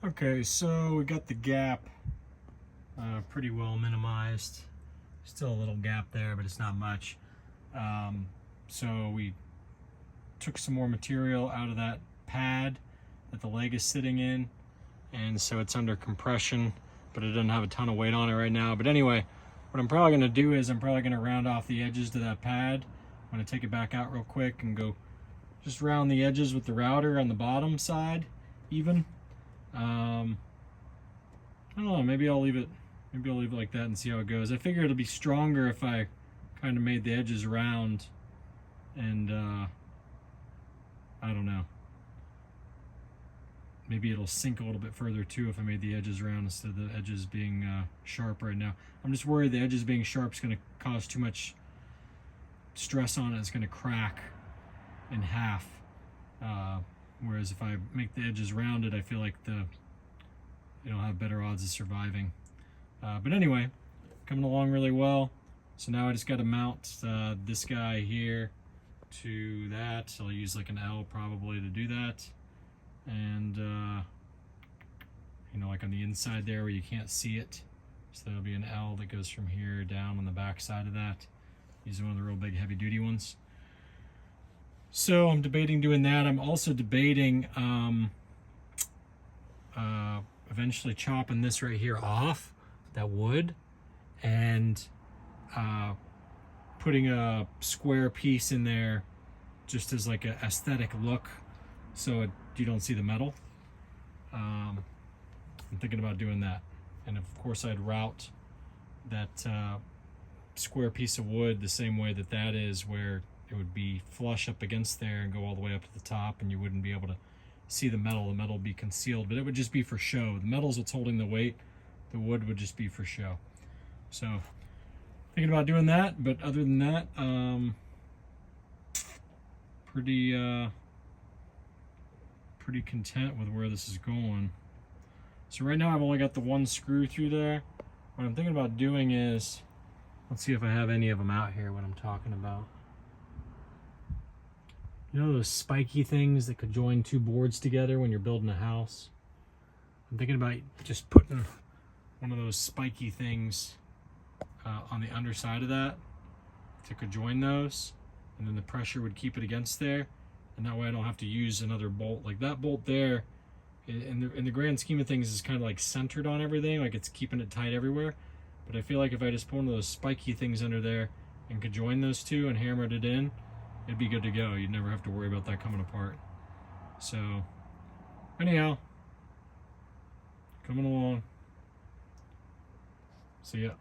Okay, so we got the gap pretty well minimized. Still a little gap there, but it's not much. So we took some more material out of that pad that the leg is sitting in, and so it's under compression, but it doesn't have a ton of weight on it right now. But anyway, what I'm probably gonna do is I'm probably gonna round off the edges to that pad. I'm gonna take it back out real quick and go just round the edges with the router on the bottom side, even. I don't know, maybe I'll leave it like that and see how it goes. I figure it'll be stronger if I kind of made the edges round, and I don't know. Maybe it'll sink a little bit further too if I made the edges round instead of the edges being sharp right now. I'm just worried the edges being sharp is going to cause too much stress on it. It's going to crack in half. Whereas if I make the edges rounded, I feel like it'll have better odds of surviving. But anyway, coming along really well. So now I just got to mount this guy here to that. So I'll use like an L probably to do that. And you know, like on the inside there where you can't see it. So there'll be an L that goes from here down on the back side of that. Using one of the real big heavy duty ones. So I'm debating doing that. I'm also debating eventually chopping this right here off, that wood, and putting a square piece in there just as like an aesthetic look, so you don't see the metal. I'm thinking about doing that. And of course I'd route that square piece of wood the same way that is, where it would be flush up against there and go all the way up to the top, and you wouldn't be able to see the metal. The metal would be concealed, but it would just be for show. The metal's what's holding the weight. The wood would just be for show. So thinking about doing that, but other than that, pretty content with where this is going. So right now I've only got the one screw through there. What I'm thinking about doing is, let's see if I have any of them out here, what I'm talking about. You know those spiky things that could join two boards together when you're building a house? I'm thinking about just putting one of those spiky things on the underside of that to join those, and then the pressure would keep it against there, and that way I don't have to use another bolt. Like that bolt there, in the grand scheme of things, is kind of like centered on everything, like it's keeping it tight everywhere. But I feel like if I just put one of those spiky things under there and could join those two and hammered it in, it'd be good to go. You'd never have to worry about that coming apart. So anyhow, coming along. So yeah.